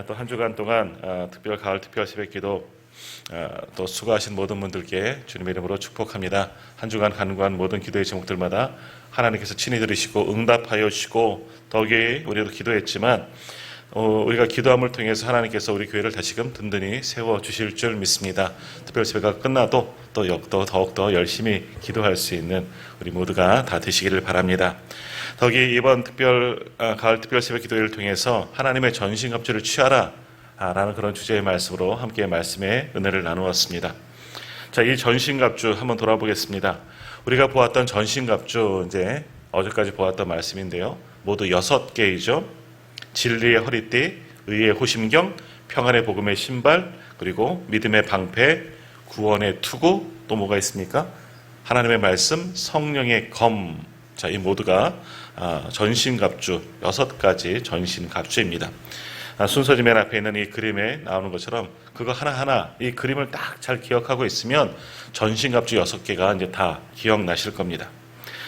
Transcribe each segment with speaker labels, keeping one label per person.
Speaker 1: 또 한 주간 동안 특별 가을 특별 새벽기도 또 수고하신 모든 분들께 주님의 이름으로 축복합니다. 한 주간 간구한 모든 기도의 제목들마다 하나님께서 친히 들으시고 응답하여 주시고 더욱이 우리도 기도했지만 우리가 기도함을 통해서 하나님께서 우리 교회를 다시금 든든히 세워주실 줄 믿습니다. 특별 새벽가 끝나도 또 더욱더 열심히 기도할 수 있는 우리 모두가 다 되시기를 바랍니다. 더욱이 이번 가을 특별 새벽 기도회를 통해서 하나님의 전신갑주를 취하라 라는 그런 주제의 말씀으로 함께 말씀의 은혜를 나누었습니다. 자, 이 전신갑주 한번 돌아보겠습니다. 우리가 보았던 전신갑주, 이제 어제까지 보았던 말씀인데요. 모두 6개이죠. 진리의 허리띠, 의의 호심경, 평안의 복음의 신발, 그리고 믿음의 방패, 구원의 투구, 또 뭐가 있습니까? 하나님의 말씀, 성령의 검. 자, 이 모두가 전신갑주, 6가지 전신갑주입니다. 순서지 맨 앞에 있는 이 그림에 나오는 것처럼 그거 하나하나 이 그림을 딱 잘 기억하고 있으면 전신갑주 6개가 이제 다 기억나실 겁니다.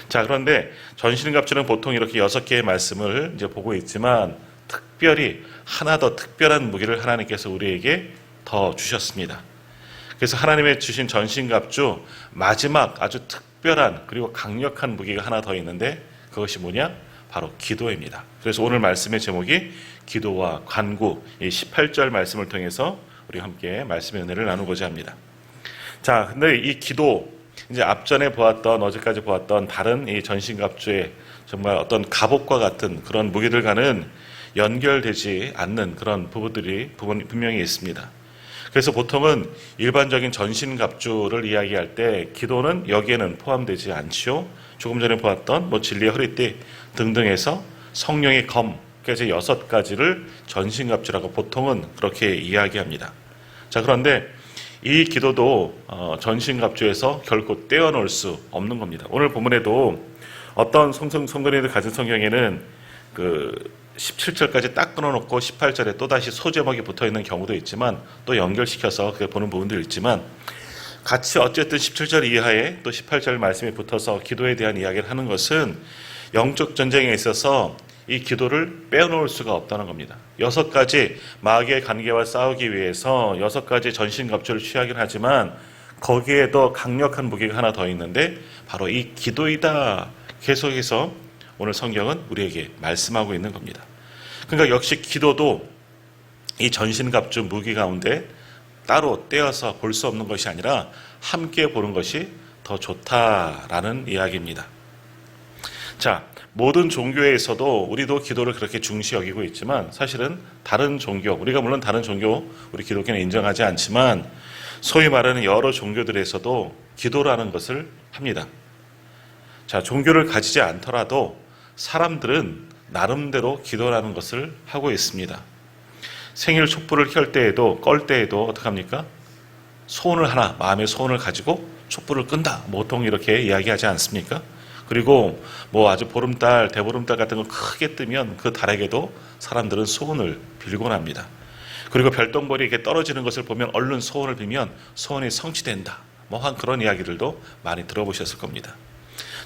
Speaker 1: 자, 그런데 전신갑주는 보통 이렇게 6개의 말씀을 이제 보고 있지만 특별히 하나 더 특별한 무기를 하나님께서 우리에게 더 주셨습니다. 그래서 하나님의 주신 전신갑주 마지막 아주 특별한 그리고 강력한 무기가 하나 더 있는데 그것이 뭐냐? 바로 기도입니다. 그래서 오늘 말씀의 제목이 기도와 간구, 이 18절 말씀을 통해서 우리 함께 말씀의 은혜를 나누고자 합니다. 자, 근데 이 기도, 이제 앞전에 보았던, 어제까지 보았던 다른 이 전신갑주의 정말 어떤 갑옷과 같은 그런 무기들과는 연결되지 않는 그런 부분이 분명히 있습니다. 그래서 보통은 일반적인 전신갑주를 이야기할 때 기도는 여기에는 포함되지 않지요. 조금 전에 보았던 진리의 허리띠 등등 해서 성령의 검, 그래서 6가지를 전신갑주라고 보통은 그렇게 이야기합니다. 자, 그런데 이 기도도 전신갑주에서 결코 떼어놓을 수 없는 겁니다. 오늘 본문에도 어떤 성도님들 가진 성경에는 17절까지 딱 끊어놓고 18절에 또다시 소제목이 붙어있는 경우도 있지만 또 연결시켜서 보는 부분도 있지만 같이 어쨌든 17절 이하에 또 18절 말씀이 붙어서 기도에 대한 이야기를 하는 것은 영적 전쟁에 있어서 이 기도를 빼놓을 수가 없다는 겁니다. 6가지 마귀의 관계와 싸우기 위해서 6가지 전신갑주를 취하긴 하지만 거기에도 강력한 무기가 하나 더 있는데 바로 이 기도이다. 계속해서 오늘 성경은 우리에게 말씀하고 있는 겁니다. 그러니까 역시 기도도 이 전신갑주 무기 가운데 따로 떼어서 볼 수 없는 것이 아니라 함께 보는 것이 더 좋다라는 이야기입니다. 자, 모든 종교에서도 우리도 기도를 그렇게 중시 여기고 있지만 사실은 다른 종교, 우리가 물론 다른 종교, 우리 기독교는 인정하지 않지만 소위 말하는 여러 종교들에서도 기도라는 것을 합니다. 자, 종교를 가지지 않더라도 사람들은 나름대로 기도라는 것을 하고 있습니다. 생일 촛불을 끌 때에도 어떡합니까? 마음의 소원을 가지고 촛불을 끈다. 보통 이렇게 이야기하지 않습니까? 그리고 아주 보름달, 대보름달 같은 거 크게 뜨면 그 달에게도 사람들은 소원을 빌곤 합니다. 그리고 별똥별이 이렇게 떨어지는 것을 보면 얼른 소원을 빌면 소원이 성취된다. 한 그런 이야기들도 많이 들어보셨을 겁니다.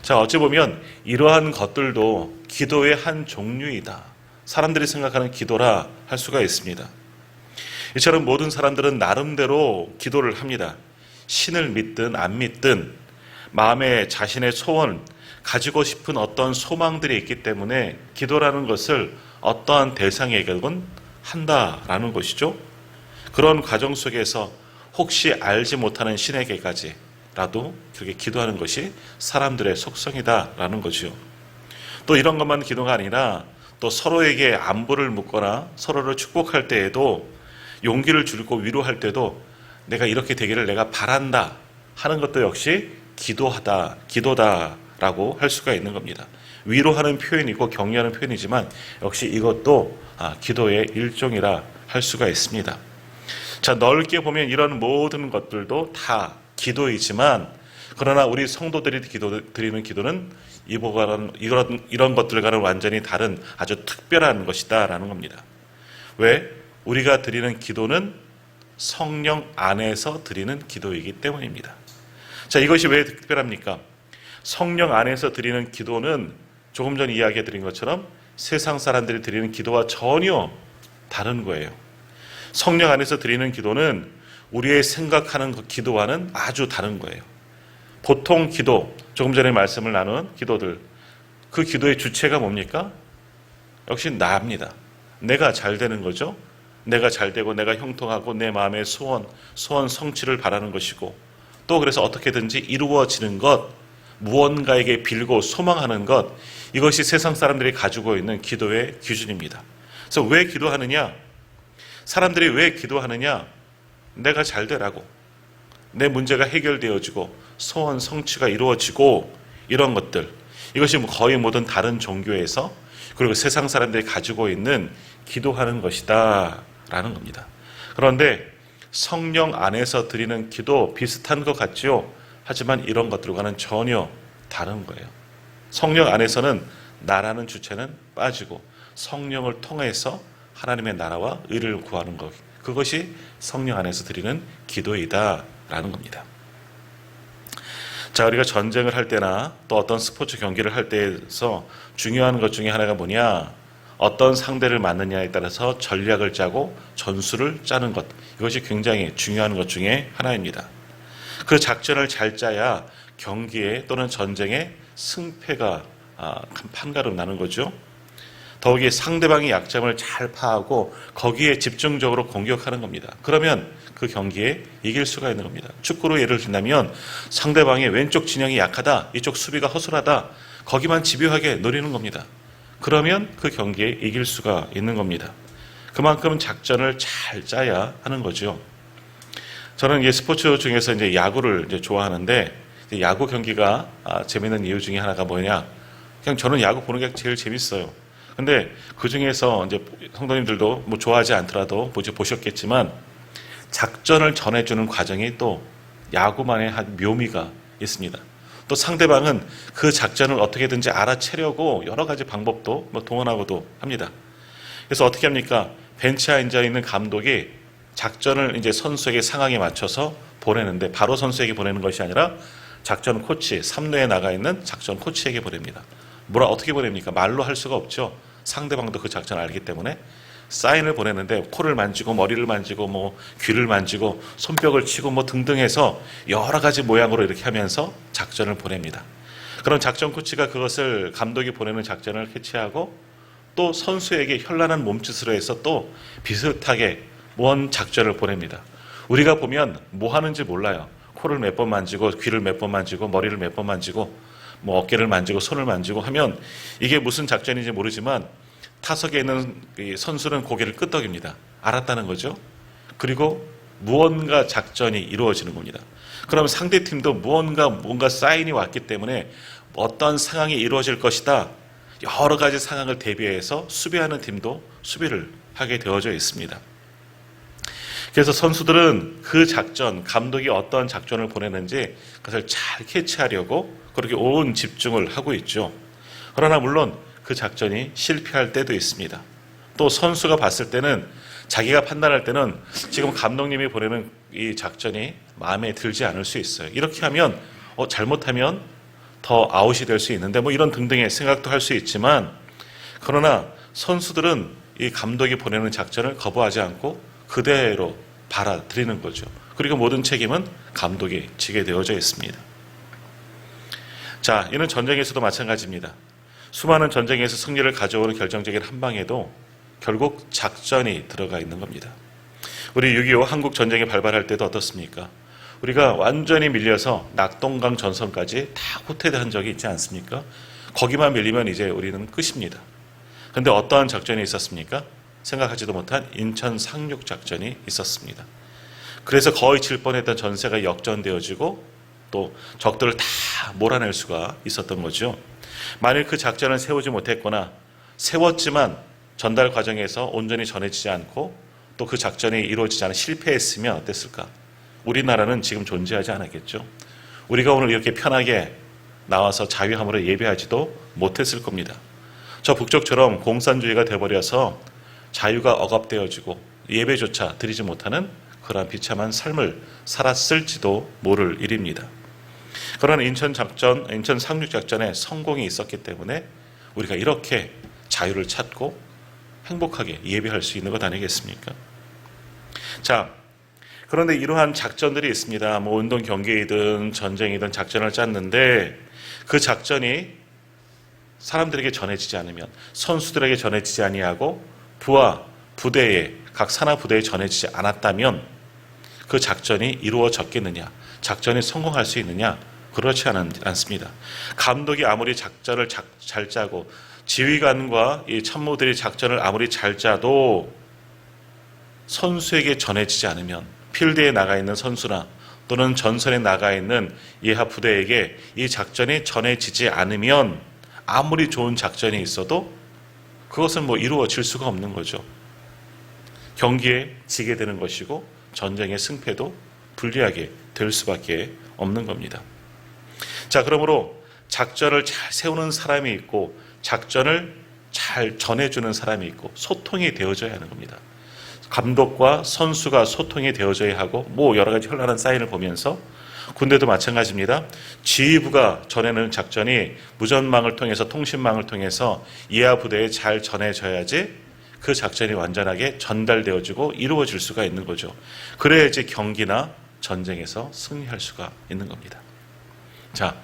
Speaker 1: 자, 어찌 보면 이러한 것들도 기도의 한 종류이다. 사람들이 생각하는 기도라 할 수가 있습니다. 이처럼 모든 사람들은 나름대로 기도를 합니다. 신을 믿든 안 믿든 마음에 자신의 소원, 가지고 싶은 어떤 소망들이 있기 때문에 기도라는 것을 어떠한 대상에게는 한다라는 것이죠. 그런 과정 속에서 혹시 알지 못하는 신에게까지라도 그렇게 기도하는 것이 사람들의 속성이다라는 거죠. 또 이런 것만 기도가 아니라 또 서로에게 안부를 묻거나 서로를 축복할 때에도 용기를 주고 위로할 때도 내가 이렇게 되기를 내가 바란다 하는 것도 역시 기도다라고 할 수가 있는 겁니다. 위로하는 표현이고 격려하는 표현이지만 역시 이것도 기도의 일종이라 할 수가 있습니다. 자, 넓게 보면 이런 모든 것들도 다 기도이지만 그러나 우리 성도들이 드리는 기도는 이런 것들과는 완전히 다른 아주 특별한 것이다라는 겁니다. 왜? 우리가 드리는 기도는 성령 안에서 드리는 기도이기 때문입니다. 자, 이것이 왜 특별합니까? 성령 안에서 드리는 기도는 조금 전 이야기해 드린 것처럼 세상 사람들이 드리는 기도와 전혀 다른 거예요. 성령 안에서 드리는 기도는 우리의 생각하는 그 기도와는 아주 다른 거예요. 보통 기도, 조금 전에 말씀을 나눈 기도들, 그 기도의 주체가 뭡니까? 역시 나입니다. 내가 잘 되는 거죠. 내가 잘 되고 내가 형통하고 내 마음의 소원 성취를 바라는 것이고, 또 그래서 어떻게든지 이루어지는 것, 무언가에게 빌고 소망하는 것, 이것이 세상 사람들이 가지고 있는 기도의 기준입니다. 그래서 왜 기도하느냐? 사람들이 왜 기도하느냐? 내가 잘 되라고, 내 문제가 해결되어지고 소원 성취가 이루어지고, 이런 것들, 이것이 거의 모든 다른 종교에서 그리고 세상 사람들이 가지고 있는 기도하는 것이다 라는 겁니다. 그런데 성령 안에서 드리는 기도 비슷한 것 같죠? 하지만 이런 것들과는 전혀 다른 거예요. 성령 안에서는 나라는 주체는 빠지고 성령을 통해서 하나님의 나라와 의를 구하는 것, 그것이 성령 안에서 드리는 기도이다 라는 겁니다. 자, 우리가 전쟁을 할 때나 또 어떤 스포츠 경기를 할 때에서 중요한 것 중에 하나가 뭐냐? 어떤 상대를 맞느냐에 따라서 전략을 짜고 전술을 짜는 것, 이것이 굉장히 중요한 것 중에 하나입니다. 그 작전을 잘 짜야 경기에 또는 전쟁에 승패가 판가름 나는 거죠. 더욱이 상대방의 약점을 잘 파악하고 거기에 집중적으로 공격하는 겁니다. 그러면 그 경기에 이길 수가 있는 겁니다. 축구로 예를 든다면 상대방의 왼쪽 진영이 약하다, 이쪽 수비가 허술하다, 거기만 집요하게 노리는 겁니다. 그러면 그 경기에 이길 수가 있는 겁니다. 그만큼 작전을 잘 짜야 하는 거죠. 저는 이제 스포츠 중에서 이제 야구를 이제 좋아하는데, 야구 경기가 재밌는 이유 중에 하나가 뭐냐? 그냥 저는 야구 보는 게 제일 재밌어요. 근데 그 중에서 이제 성도님들도 뭐 좋아하지 않더라도 보셨겠지만, 작전을 전해주는 과정이 또 야구만의 한 묘미가 있습니다. 또 상대방은 그 작전을 어떻게든지 알아채려고 여러 가지 방법도 동원하고도 합니다. 그래서 어떻게 합니까? 벤치에 앉아 있는 감독이 작전을 이제 선수에게 상황에 맞춰서 보내는데, 바로 선수에게 보내는 것이 아니라 작전 코치, 3루에 나가 있는 작전 코치에게 보냅니다. 어떻게 보냅니까? 말로 할 수가 없죠. 상대방도 그 작전을 알기 때문에 사인을 보내는데, 코를 만지고 머리를 만지고 귀를 만지고 손뼉을 치고 등등 해서 여러 가지 모양으로 이렇게 하면서 작전을 보냅니다. 그런 작전 코치가 그것을 감독이 보내는 작전을 캐치하고 또 선수에게 현란한 몸짓으로 해서 또 비슷하게 뭔 작전을 보냅니다. 우리가 보면 뭐 하는지 몰라요. 코를 몇 번 만지고 귀를 몇 번 만지고 머리를 몇 번 만지고 어깨를 만지고 손을 만지고 하면 이게 무슨 작전인지 모르지만 타석에 있는 선수는 고개를 끄덕입니다. 알았다는 거죠. 그리고 무언가 작전이 이루어지는 겁니다. 그럼 상대팀도 뭔가 사인이 왔기 때문에 어떤 상황이 이루어질 것이다, 여러 가지 상황을 대비해서 수비하는 팀도 수비를 하게 되어져 있습니다. 그래서 선수들은 그 작전, 감독이 어떤 작전을 보내는지 그것을 잘 캐치하려고 그렇게 온 집중을 하고 있죠. 그러나 물론 그 작전이 실패할 때도 있습니다. 또 선수가 봤을 때는, 자기가 판단할 때는 지금 감독님이 보내는 이 작전이 마음에 들지 않을 수 있어요. 이렇게 하면 잘못하면 더 아웃이 될 수 있는데 이런 등등의 생각도 할 수 있지만, 그러나 선수들은 이 감독이 보내는 작전을 거부하지 않고 그대로 받아들이는 거죠. 그리고 모든 책임은 감독이 지게 되어져 있습니다. 자, 이는 전쟁에서도 마찬가지입니다. 수많은 전쟁에서 승리를 가져오는 결정적인 한 방에도 결국 작전이 들어가 있는 겁니다. 우리 6.25 한국 전쟁이 발발할 때도 어떻습니까? 우리가 완전히 밀려서 낙동강 전선까지 다 후퇴한 적이 있지 않습니까? 거기만 밀리면 이제 우리는 끝입니다. 그런데 어떠한 작전이 있었습니까? 생각하지도 못한 인천 상륙 작전이 있었습니다. 그래서 거의 질 뻔했던 전세가 역전되어지고 또 적들을 다 몰아낼 수가 있었던 거죠. 만일 그 작전을 세우지 못했거나 세웠지만 전달 과정에서 온전히 전해지지 않고 또 그 작전이 이루어지지 않아 실패했으면 어땠을까? 우리나라는 지금 존재하지 않았겠죠. 우리가 오늘 이렇게 편하게 나와서 자유함으로 예배하지도 못했을 겁니다. 저 북쪽처럼 공산주의가 되어버려서 자유가 억압되어지고 예배조차 드리지 못하는 그러한 비참한 삶을 살았을지도 모를 일입니다. 그러나 인천 상륙작전에 성공이 있었기 때문에 우리가 이렇게 자유를 찾고 행복하게 예배할 수 있는 것 아니겠습니까? 자, 그런데 이러한 작전들이 있습니다. 뭐 운동 경기이든 전쟁이든 작전을 짰는데 그 작전이 사람들에게 전해지지 않으면, 선수들에게 전해지지 아니하고 부하 부대에, 각 산하 부대에 전해지지 않았다면 그 작전이 이루어졌겠느냐? 작전이 성공할 수 있느냐? 그렇지 않습니다. 감독이 아무리 작전을 잘 짜고 지휘관과 이 참모들이 작전을 아무리 잘 짜도 선수에게 전해지지 않으면, 필드에 나가 있는 선수나 또는 전선에 나가 있는 예하 부대에게 이 작전이 전해지지 않으면 아무리 좋은 작전이 있어도 그것은 뭐 이루어질 수가 없는 거죠. 경기에 지게 되는 것이고 전쟁의 승패도 불리하게 될 수밖에 없는 겁니다. 자, 그러므로 작전을 잘 세우는 사람이 있고 작전을 잘 전해주는 사람이 있고 소통이 되어져야 하는 겁니다. 감독과 선수가 소통이 되어져야 하고 뭐 여러 가지 현란한 사인을 보면서 군대도 마찬가지입니다. 지휘부가 전해내는 작전이 무전망을 통해서 통신망을 통해서 이하 부대에 잘 전해져야지 그 작전이 완전하게 전달되어지고 이루어질 수가 있는 거죠. 그래야지 경기나 전쟁에서 승리할 수가 있는 겁니다. 자,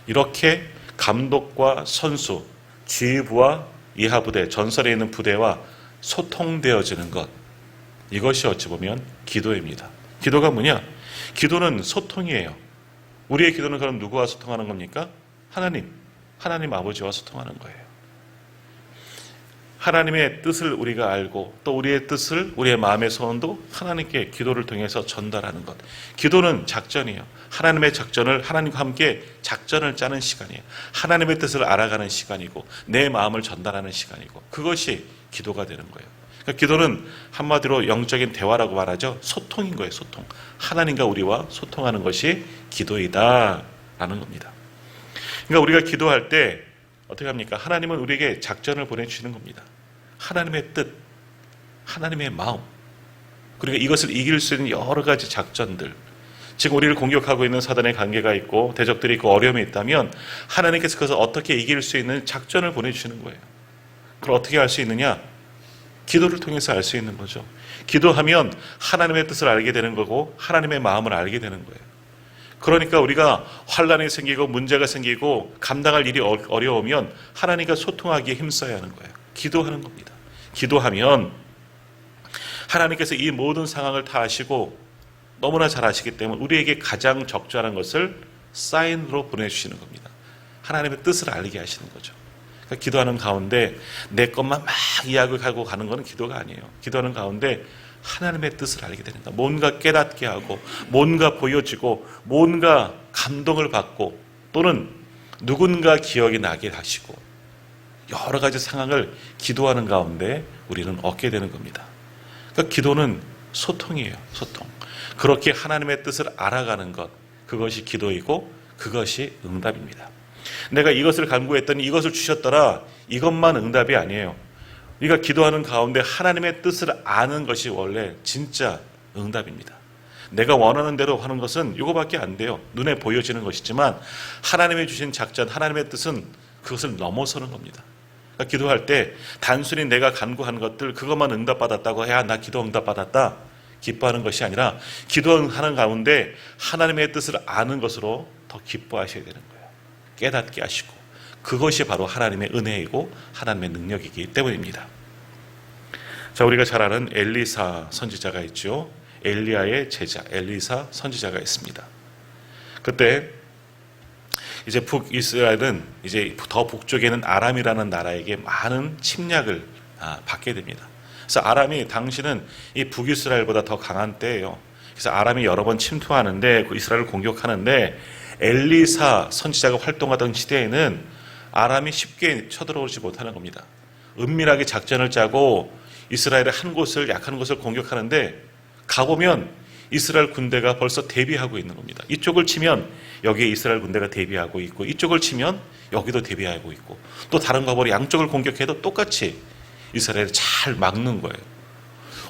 Speaker 1: 이렇게 감독과 선수, 지휘부와 이하 부대, 전선에 있는 부대와 소통되어지는 것, 이것이 어찌 보면 기도입니다. 기도가 뭐냐? 기도는 소통이에요. 우리의 기도는 그럼 누구와 소통하는 겁니까? 하나님 아버지와 소통하는 거예요. 하나님의 뜻을 우리가 알고 또 우리의 뜻을, 우리의 마음의 소원도 하나님께 기도를 통해서 전달하는 것. 기도는 작전이에요. 하나님의 작전을, 하나님과 함께 작전을 짜는 시간이에요. 하나님의 뜻을 알아가는 시간이고 내 마음을 전달하는 시간이고, 그것이 기도가 되는 거예요. 그러니까 기도는 한마디로 영적인 대화라고 말하죠. 소통인 거예요. 소통. 하나님과 우리와 소통하는 것이 기도이다라는 겁니다. 그러니까 우리가 기도할 때 어떻게 합니까? 하나님은 우리에게 작전을 보내주시는 겁니다. 하나님의 뜻, 하나님의 마음, 그리고 이것을 이길 수 있는 여러 가지 작전들, 지금 우리를 공격하고 있는 사단의 관계가 있고 대적들이 있고 어려움이 있다면 하나님께서 그것을 어떻게 이길 수 있는 작전을 보내주시는 거예요. 그걸 어떻게 할 수 있느냐? 기도를 통해서 알 수 있는 거죠. 기도하면 하나님의 뜻을 알게 되는 거고 하나님의 마음을 알게 되는 거예요. 그러니까 우리가 환난이 생기고 문제가 생기고 감당할 일이 어려우면 하나님과 소통하기에 힘써야 하는 거예요. 기도하는 겁니다. 기도하면 하나님께서 이 모든 상황을 다 아시고 너무나 잘 아시기 때문에 우리에게 가장 적절한 것을 사인으로 보내주시는 겁니다. 하나님의 뜻을 알게 하시는 거죠. 그러니까 기도하는 가운데 내 것만 막 이야기하고 가는 것은 기도가 아니에요. 기도하는 가운데 하나님의 뜻을 알게 됩니다. 뭔가 깨닫게 하고 뭔가 보여지고 뭔가 감동을 받고 또는 누군가 기억이 나게 하시고 여러 가지 상황을 기도하는 가운데 우리는 얻게 되는 겁니다. 그러니까 기도는 소통이에요. 소통. 그렇게 하나님의 뜻을 알아가는 것, 그것이 기도이고 그것이 응답입니다. 내가 이것을 간구했더니 이것을 주셨더라, 이것만 응답이 아니에요. 우리가 기도하는 가운데 하나님의 뜻을 아는 것이 원래 진짜 응답입니다. 내가 원하는 대로 하는 것은 이거밖에 안 돼요. 눈에 보여지는 것이지만 하나님이 주신 작전, 하나님의 뜻은 그것을 넘어서는 겁니다. 그러니까 기도할 때 단순히 내가 간구한 것들 그것만 응답받았다고 해야 나 기도 응답받았다 기뻐하는 것이 아니라 기도하는 가운데 하나님의 뜻을 아는 것으로 더 기뻐하셔야 되는 거예요. 깨닫게 하시고 그것이 바로 하나님의 은혜이고 하나님의 능력이기 때문입니다. 자, 우리가 잘 아는 엘리사 선지자가 있죠. 엘리야의 제자 엘리사 선지자가 있습니다. 그때 이제 북이스라엘은 이제 더 북쪽에 있는 아람이라는 나라에게 많은 침략을 받게 됩니다. 그래서 아람이 당시는 이 북이스라엘보다 더 강한 때예요. 그래서 아람이 여러 번 침투하는데 그 이스라엘을 공격하는데 엘리사 선지자가 활동하던 시대에는 아람이 쉽게 쳐들어오지 못하는 겁니다. 은밀하게 작전을 짜고 이스라엘의 한 곳을, 약한 곳을 공격하는데 가보면 이스라엘 군대가 벌써 대비하고 있는 겁니다. 이쪽을 치면 여기에 이스라엘 군대가 대비하고 있고 이쪽을 치면 여기도 대비하고 있고 또 다른 과벌이 양쪽을 공격해도 똑같이 이스라엘을 잘 막는 거예요.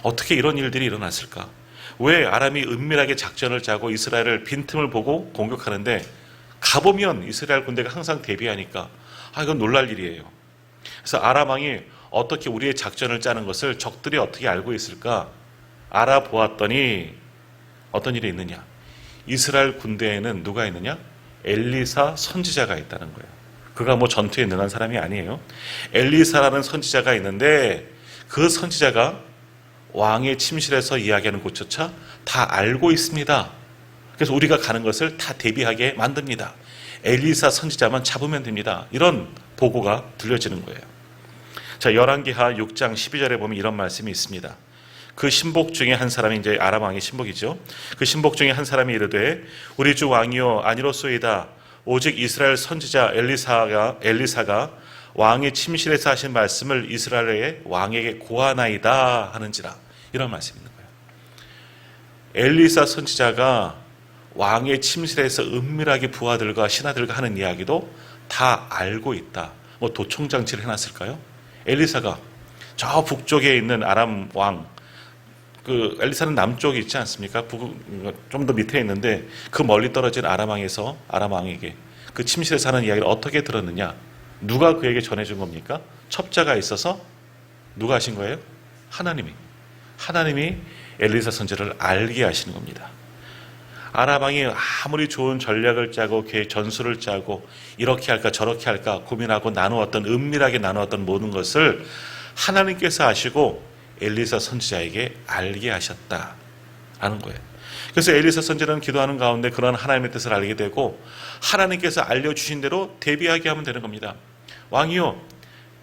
Speaker 1: 어떻게 이런 일들이 일어났을까? 왜 아람이 은밀하게 작전을 짜고 이스라엘을 빈틈을 보고 공격하는데 가보면 이스라엘 군대가 항상 대비하니까 이건 놀랄 일이에요. 그래서 아람 왕이 어떻게 우리의 작전을 짜는 것을 적들이 어떻게 알고 있을까 알아보았더니 어떤 일이 있느냐? 이스라엘 군대에는 누가 있느냐? 엘리사 선지자가 있다는 거예요. 그가 뭐 전투에 능한 사람이 아니에요. 엘리사라는 선지자가 있는데 그 선지자가 왕의 침실에서 이야기하는 곳조차 다 알고 있습니다. 그래서 우리가 가는 것을 다 대비하게 만듭니다. 엘리사 선지자만 잡으면 됩니다. 이런 보고가 들려지는 거예요. 자, 열왕기하 6장 12절에 보면 이런 말씀이 있습니다. 그 신복 중에 한 사람이, 이제 아람 왕의 신복이죠. 그 신복 중에 한 사람이 이르되 우리 주 왕이여 아니로소이다. 오직 이스라엘 선지자 엘리사가 왕의 침실에서 하신 말씀을 이스라엘의 왕에게 고하나이다 하는지라. 이런 말씀이 있는 거예요. 엘리사 선지자가 왕의 침실에서 은밀하게 부하들과 신하들과 하는 이야기도 다 알고 있다. 뭐 도청장치를 해놨을까요? 엘리사가 저 북쪽에 있는 아람 왕, 그 엘리사는 남쪽에 있지 않습니까? 좀 더 밑에 있는데 그 멀리 떨어진 아람 왕에게 그 침실에서 하는 이야기를 어떻게 들었느냐? 누가 그에게 전해준 겁니까? 첩자가 있어서 누가 하신 거예요? 하나님이 엘리사 선지자를 알게 하시는 겁니다. 아람 왕이 아무리 좋은 전략을 짜고 전술을 짜고 이렇게 할까 저렇게 할까 고민하고 은밀하게 나누었던 모든 것을 하나님께서 아시고 엘리사 선지자에게 알게 하셨다라는 거예요. 그래서 엘리사 선지자는 기도하는 가운데 그런 하나님의 뜻을 알게 되고 하나님께서 알려주신 대로 대비하게 하면 되는 겁니다. 왕이요,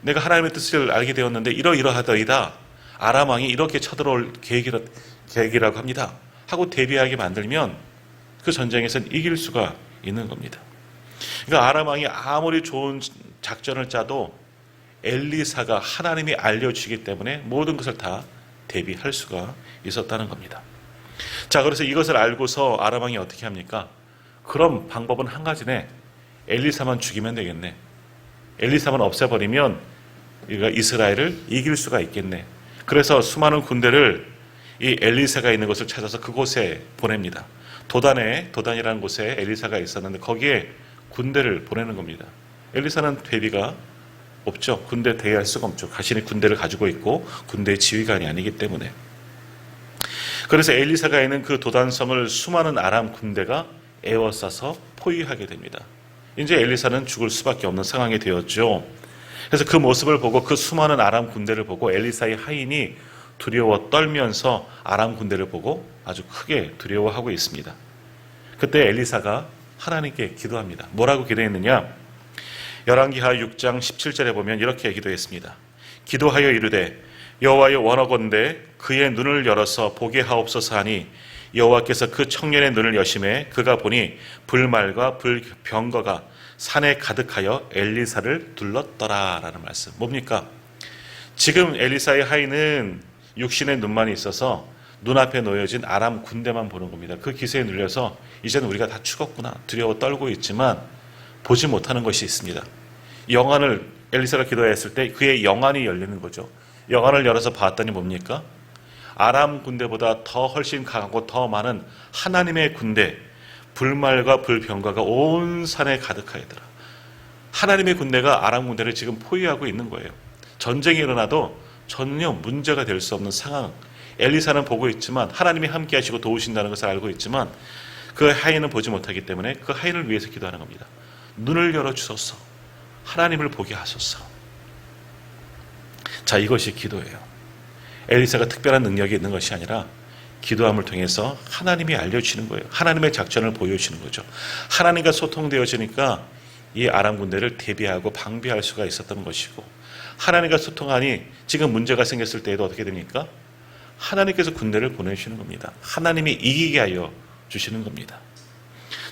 Speaker 1: 내가 하나님의 뜻을 알게 되었는데 이러이러하더이다. 아람 왕이 이렇게 쳐들어올 계획이라고 합니다. 하고 대비하게 만들면 그 전쟁에서는 이길 수가 있는 겁니다. 그러니까 아람 왕이 아무리 좋은 작전을 짜도 엘리사가 하나님이 알려주기 때문에 모든 것을 다 대비할 수가 있었다는 겁니다. 자, 그래서 이것을 알고서 아람 왕이 어떻게 합니까? 그럼 방법은 한 가지네. 엘리사만 죽이면 되겠네. 엘리사만 없애버리면 우리가 이스라엘을 이길 수가 있겠네. 그래서 수많은 군대를 이 엘리사가 있는 곳을 찾아서 그곳에 보냅니다. 도단이라는 곳에 엘리사가 있었는데 거기에 군대를 보내는 겁니다. 엘리사는 대비가 없죠. 군대 대위할 수가 없죠. 자신이 군대를 가지고 있고 군대의 지휘관이 아니기 때문에. 그래서 엘리사가 있는 그 도단성을 수많은 아람 군대가 에워싸서 포위하게 됩니다. 이제 엘리사는 죽을 수밖에 없는 상황이 되었죠. 그래서 그 모습을 보고 그 수많은 아람 군대를 보고 엘리사의 하인이 두려워 떨면서 아람 군대를 보고 아주 크게 두려워하고 있습니다. 그때 엘리사가 하나님께 기도합니다. 뭐라고 기도했느냐? 열왕기하 6장 17절에 보면 이렇게 기도했습니다. 기도하여 이르되 여호와여 원하건대 그의 눈을 열어서 보게 하옵소서 하니 여호와께서 그 청년의 눈을 여심해 그가 보니 불말과 불병거가 산에 가득하여 엘리사를 둘렀더라 라는 말씀. 뭡니까? 지금 엘리사의 하인은 육신의 눈만 있어서 눈앞에 놓여진 아람 군대만 보는 겁니다. 그 기세에 눌려서 이제는 우리가 다 죽었구나 두려워 떨고 있지만 보지 못하는 것이 있습니다. 영안을 엘리사가 기도했을 때 그의 영안이 열리는 거죠. 영안을 열어서 봤더니 뭡니까? 아람 군대보다 더 훨씬 강하고 더 많은 하나님의 군대, 불말과 불병과가 온 산에 가득하더라. 하나님의 군대가 아람 군대를 지금 포위하고 있는 거예요. 전쟁이 일어나도 전혀 문제가 될 수 없는 상황. 엘리사는 보고 있지만 하나님이 함께 하시고 도우신다는 것을 알고 있지만 그 하인은 보지 못하기 때문에 그 하인을 위해서 기도하는 겁니다. 눈을 열어주소서. 하나님을 보게 하소서. 자, 이것이 기도예요. 엘리사가 특별한 능력이 있는 것이 아니라 기도함을 통해서 하나님이 알려주시는 거예요. 하나님의 작전을 보여주시는 거죠. 하나님과 소통되어지니까 이 아람 군대를 대비하고 방비할 수가 있었던 것이고 하나님과 소통하니 지금 문제가 생겼을 때에도 어떻게 됩니까? 하나님께서 군대를 보내주시는 겁니다. 하나님이 이기게 하여 주시는 겁니다.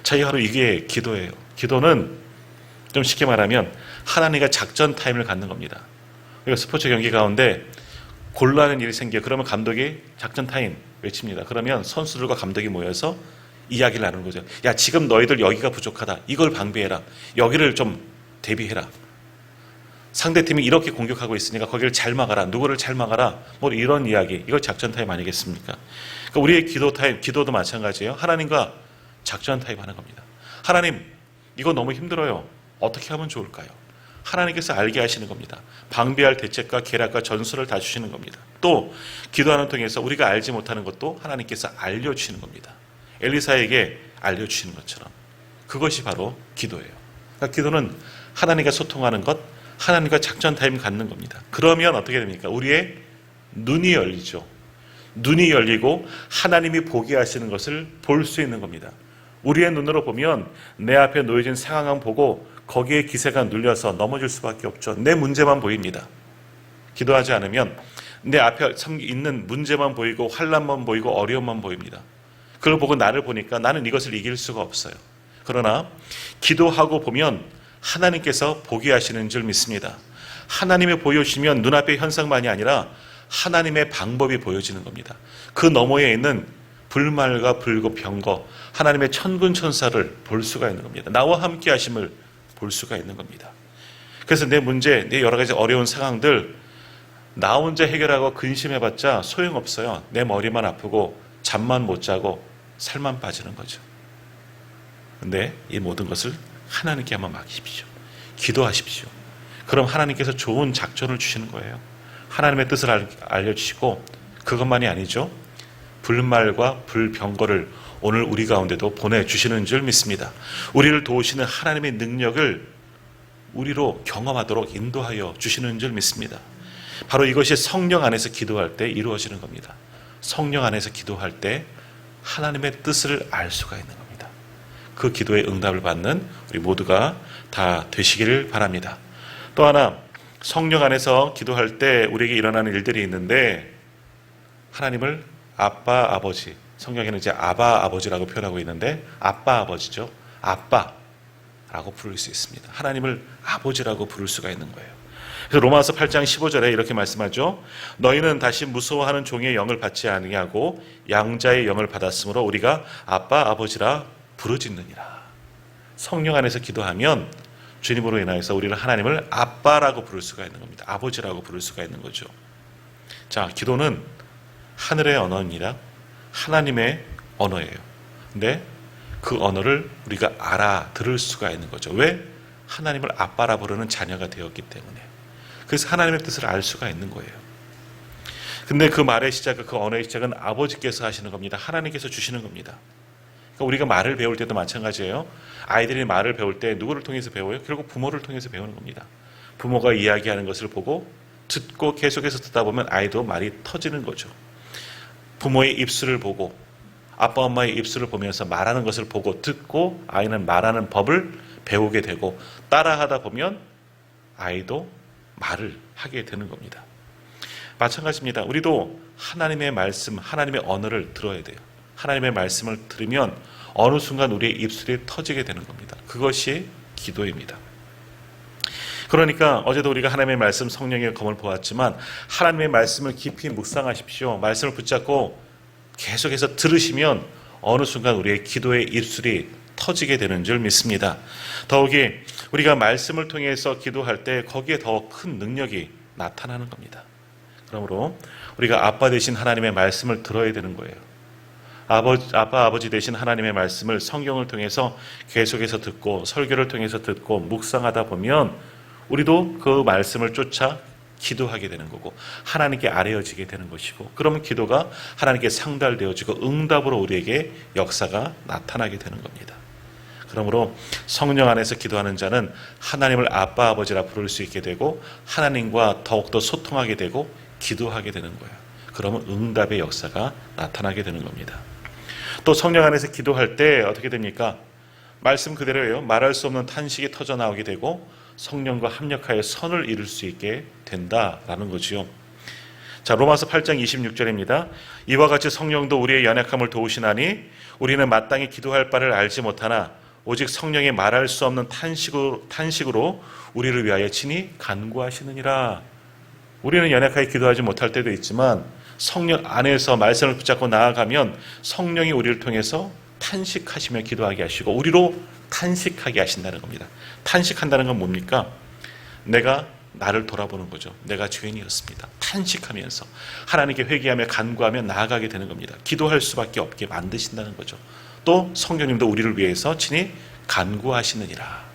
Speaker 1: 자, 이 바로 이게 기도예요. 기도는 좀 쉽게 말하면 하나님과 작전 타임을 갖는 겁니다. 그러니까 스포츠 경기 가운데 곤란한 일이 생겨. 그러면 감독이 작전 타임 외칩니다. 그러면 선수들과 감독이 모여서 이야기를 나누는 거죠. 야, 지금 너희들 여기가 부족하다. 이걸 방비해라. 여기를 좀 대비해라. 상대팀이 이렇게 공격하고 있으니까 거기를 잘 막아라. 누구를 잘 막아라. 뭐 이런 이야기. 이거 작전 타임 아니겠습니까? 그러니까 우리의 기도 타임, 기도도 마찬가지예요. 하나님과 작전 타임 하는 겁니다. 하나님, 이거 너무 힘들어요. 어떻게 하면 좋을까요? 하나님께서 알게 하시는 겁니다. 방비할 대책과 계략과 전술을 다 주시는 겁니다. 또 기도하는 통해서 우리가 알지 못하는 것도 하나님께서 알려주시는 겁니다. 엘리사에게 알려주시는 것처럼 그것이 바로 기도예요. 그러니까 기도는 하나님과 소통하는 것, 하나님과 작전 타임 갖는 겁니다. 그러면 어떻게 됩니까? 우리의 눈이 열리죠. 눈이 열리고 하나님이 보게 하시는 것을 볼 수 있는 겁니다. 우리의 눈으로 보면 내 앞에 놓여진 상황만 보고 거기에 기세가 눌려서 넘어질 수밖에 없죠. 내 문제만 보입니다. 기도하지 않으면 내 앞에 있는 문제만 보이고 환난만 보이고 어려움만 보입니다. 그걸 보고 나를 보니까 나는 이것을 이길 수가 없어요. 그러나 기도하고 보면 하나님께서 보게 하시는 줄 믿습니다. 하나님이 보여주시면 눈앞의 현상만이 아니라 하나님의 방법이 보여지는 겁니다. 그 너머에 있는 불말과 불고 병거, 하나님의 천군천사를 볼 수가 있는 겁니다. 나와 함께 하심을 볼 수가 있는 겁니다. 그래서 내 문제, 내 여러 가지 어려운 상황들 나 혼자 해결하고 근심해봤자 소용없어요. 내 머리만 아프고 잠만 못 자고 살만 빠지는 거죠. 근데 이 모든 것을 하나님께 한번 맡기십시오. 기도하십시오. 그럼 하나님께서 좋은 작전을 주시는 거예요. 하나님의 뜻을 알려주시고 그것만이 아니죠. 불말과 불병거를 오늘 우리 가운데도 보내주시는 줄 믿습니다. 우리를 도우시는 하나님의 능력을 우리로 경험하도록 인도하여 주시는 줄 믿습니다. 바로 이것이 성령 안에서 기도할 때 이루어지는 겁니다. 성령 안에서 기도할 때 하나님의 뜻을 알 수가 있는 겁니다. 그 기도의 응답을 받는 우리 모두가 다 되시기를 바랍니다. 또 하나, 성령 안에서 기도할 때 우리에게 일어나는 일들이 있는데 하나님을 아빠, 아버지, 성경에는 이제 아바, 아버지라고 표현하고 있는데 아빠, 아버지죠. 아빠라고 부를 수 있습니다. 하나님을 아버지라고 부를 수가 있는 거예요. 그래서 로마서 8장 15절에 이렇게 말씀하죠. 너희는 다시 무서워하는 종의 영을 받지 아니하고 양자의 영을 받았으므로 우리가 아빠, 아버지라 부르짖느니라. 성령 안에서 기도하면 주님으로 인하여서 우리는 하나님을 아빠라고 부를 수가 있는 겁니다. 아버지라고 부를 수가 있는 거죠. 자, 기도는 하늘의 언어입니다. 하나님의 언어예요. 근데 그 언어를 우리가 알아들을 수가 있는 거죠. 왜? 하나님을 아빠라 부르는 자녀가 되었기 때문에. 그래서 하나님의 뜻을 알 수가 있는 거예요. 근데 그 말의 시작은, 그 언어의 시작은 아버지께서 하시는 겁니다. 하나님께서 주시는 겁니다. 그러니까 우리가 말을 배울 때도 마찬가지예요. 아이들이 말을 배울 때 누구를 통해서 배워요? 결국 부모를 통해서 배우는 겁니다. 부모가 이야기하는 것을 보고 듣고 계속해서 듣다 보면 아이도 말이 터지는 거죠. 부모의 입술을 보고 아빠 엄마의 입술을 보면서 말하는 것을 보고 듣고 아이는 말하는 법을 배우게 되고 따라하다 보면 아이도 말을 하게 되는 겁니다. 마찬가지입니다. 우리도 하나님의 말씀, 하나님의 언어를 들어야 돼요. 하나님의 말씀을 들으면 어느 순간 우리의 입술이 터지게 되는 겁니다. 그것이 기도입니다. 그러니까 어제도 우리가 하나님의 말씀, 성령의 검을 보았지만 하나님의 말씀을 깊이 묵상하십시오. 말씀을 붙잡고 계속해서 들으시면 어느 순간 우리의 기도의 입술이 터지게 되는 줄 믿습니다. 더욱이 우리가 말씀을 통해서 기도할 때 거기에 더 큰 능력이 나타나는 겁니다. 그러므로 우리가 아빠 되신 하나님의 말씀을 들어야 되는 거예요. 아빠, 아버지 되신 하나님의 말씀을 성경을 통해서 계속해서 듣고 설교를 통해서 듣고 묵상하다 보면 우리도 그 말씀을 쫓아 기도하게 되는 거고 하나님께 아뢰어지게 되는 것이고 그러면 기도가 하나님께 상달되어지고 응답으로 우리에게 역사가 나타나게 되는 겁니다. 그러므로 성령 안에서 기도하는 자는 하나님을 아빠, 아버지라 부를 수 있게 되고 하나님과 더욱더 소통하게 되고 기도하게 되는 거예요. 그러면 응답의 역사가 나타나게 되는 겁니다. 또 성령 안에서 기도할 때 어떻게 됩니까? 말씀 그대로예요. 말할 수 없는 탄식이 터져 나오게 되고 성령과 합력하여 선을 이룰 수 있게 된다라는 거지요. 자, 로마서 8장 26절입니다. 이와 같이 성령도 우리의 연약함을 도우시나니 우리는 마땅히 기도할 바를 알지 못하나 오직 성령이 말할 수 없는 탄식으로 우리를 위하여 친히 간구하시느니라. 우리는 연약하게 기도하지 못할 때도 있지만 성령 안에서 말씀을 붙잡고 나아가면 성령이 우리를 통해서 탄식하시며 기도하게 하시고 우리로 탄식하게 하신다는 겁니다. 탄식한다는 건 뭡니까? 내가 나를 돌아보는 거죠. 내가 죄인이었습니다. 탄식하면서 하나님께 회개하며 간구하며 나아가게 되는 겁니다. 기도할 수밖에 없게 만드신다는 거죠. 또 성령님도 우리를 위해서 친히 간구하시느니라.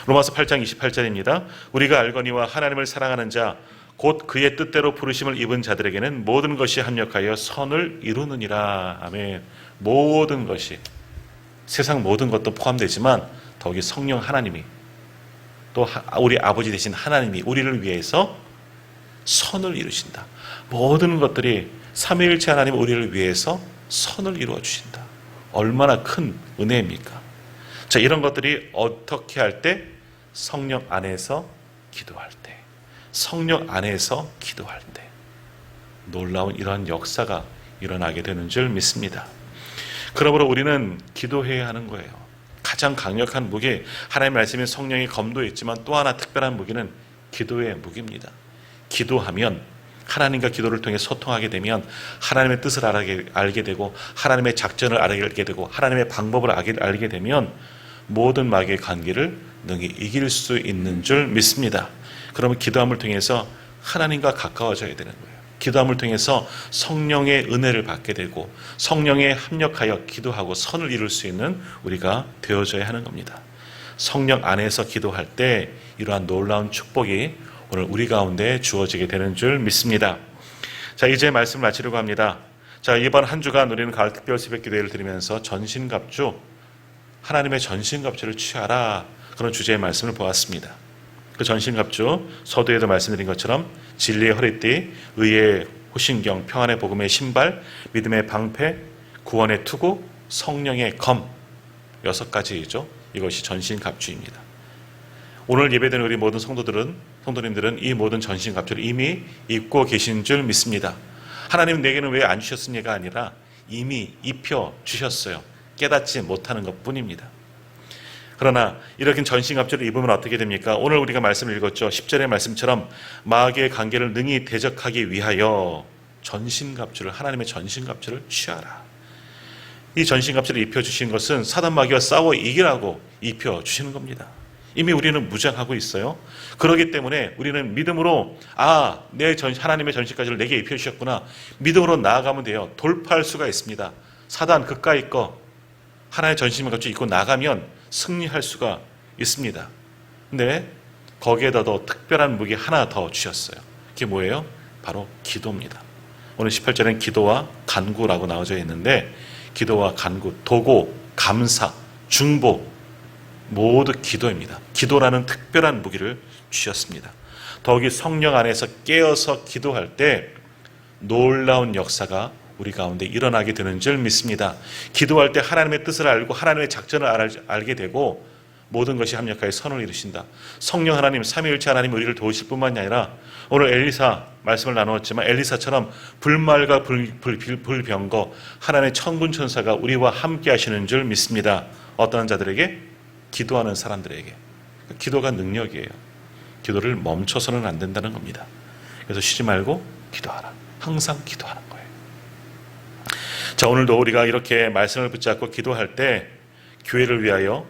Speaker 1: 로마서 8장 28절입니다. 우리가 알거니와 하나님을 사랑하는 자 곧 그의 뜻대로 부르심을 입은 자들에게는 모든 것이 합력하여 선을 이루느니라. 아멘. 모든 것이, 세상 모든 것도 포함되지만 더욱이 성령 하나님이, 또 우리 아버지 되신 하나님이 우리를 위해서 선을 이루신다. 모든 것들이 삼위일체 하나님 우리를 위해서 선을 이루어 주신다. 얼마나 큰 은혜입니까? 자, 이런 것들이 어떻게 할 때? 성령 안에서 기도할 때, 성령 안에서 기도할 때 놀라운 이러한 역사가 일어나게 되는 줄 믿습니다. 그러므로 우리는 기도해야 하는 거예요. 가장 강력한 무기, 하나님의 말씀인 성령의 검도 있지만 또 하나 특별한 무기는 기도의 무기입니다. 기도하면, 하나님과 기도를 통해 소통하게 되면 하나님의 뜻을 알게 되고 하나님의 작전을 알게 되고 하나님의 방법을 알게 되면 모든 마귀의 관계를 능히 이길 수 있는 줄 믿습니다. 그러면 기도함을 통해서 하나님과 가까워져야 되는 거예요. 기도함을 통해서 성령의 은혜를 받게 되고 성령에 합력하여 기도하고 선을 이룰 수 있는 우리가 되어져야 하는 겁니다. 성령 안에서 기도할 때 이러한 놀라운 축복이 오늘 우리 가운데 주어지게 되는 줄 믿습니다. 자, 이제 말씀을 마치려고 합니다. 자, 이번 한 주간 우리는 가을 특별 새벽 기도회를 드리면서 전신갑주, 하나님의 전신갑주를 취하라, 그런 주제의 말씀을 보았습니다. 그 전신갑주, 서두에도 말씀드린 것처럼 진리의 허리띠, 의의 호신경, 평안의 복음의 신발, 믿음의 방패, 구원의 투구, 성령의 검, 6가지이죠. 이것이 전신갑주입니다. 오늘 예배드리는 우리 모든 성도님들은 이 모든 전신갑주를 이미 입고 계신 줄 믿습니다. 하나님 내게는 왜 안 주셨습니까? 아니라 이미 입혀 주셨어요. 깨닫지 못하는 것뿐입니다. 그러나 이렇게 전신갑주를 입으면 어떻게 됩니까? 오늘 우리가 말씀을 읽었죠. 10절의 말씀처럼 마귀의 관계를 능히 대적하기 위하여 전신갑주를, 하나님의 전신갑주를 취하라. 이 전신갑주를 입혀주신 것은 사단 마귀와 싸워 이기라고 입혀주시는 겁니다. 이미 우리는 무장하고 있어요. 그렇기 때문에 우리는 믿음으로 하나님의 전신갑주를 내게 입혀주셨구나, 믿음으로 나아가면 돼요. 돌파할 수가 있습니다. 사단 그까이 거 하나의 전신갑주 입고 나가면 승리할 수가 있습니다. 근데 거기에다 더 특별한 무기 하나 더 주셨어요. 그게 뭐예요? 바로 기도입니다. 오늘 18절에는 기도와 간구라고 나와져 있는데, 기도와 간구, 도고, 감사, 중보, 모두 기도입니다. 기도라는 특별한 무기를 주셨습니다. 더욱이 성령 안에서 깨어서 기도할 때 놀라운 역사가 우리 가운데 일어나게 되는 줄 믿습니다. 기도할 때 하나님의 뜻을 알고 하나님의 작전을 알게 되고 모든 것이 합력하여 선을 이루신다. 성령 하나님, 삼위일체 하나님 우리를 도우실 뿐만이 아니라 오늘 엘리사 말씀을 나누었지만 엘리사처럼 불말과 불병거 하나님의 천군 천사가 우리와 함께 하시는 줄 믿습니다. 어떤 자들에게? 기도하는 사람들에게. 기도가 능력이에요. 기도를 멈춰서는 안 된다는 겁니다. 그래서 쉬지 말고 기도하라. 항상 기도하는 거예요. 자, 오늘도 우리가 이렇게 말씀을 붙잡고 기도할 때 교회를 위하여,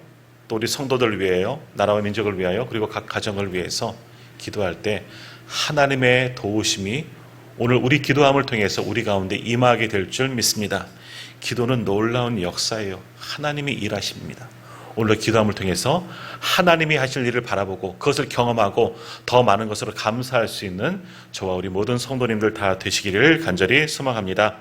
Speaker 1: 또 우리 성도들을 위하여, 나라와 민족을 위하여, 그리고 각 가정을 위해서 기도할 때 하나님의 도우심이 오늘 우리 기도함을 통해서 우리 가운데 임하게 될 줄 믿습니다. 기도는 놀라운 역사예요. 하나님이 일하십니다. 오늘 기도함을 통해서 하나님이 하실 일을 바라보고 그것을 경험하고 더 많은 것으로 감사할 수 있는 저와 우리 모든 성도님들 다 되시기를 간절히 소망합니다.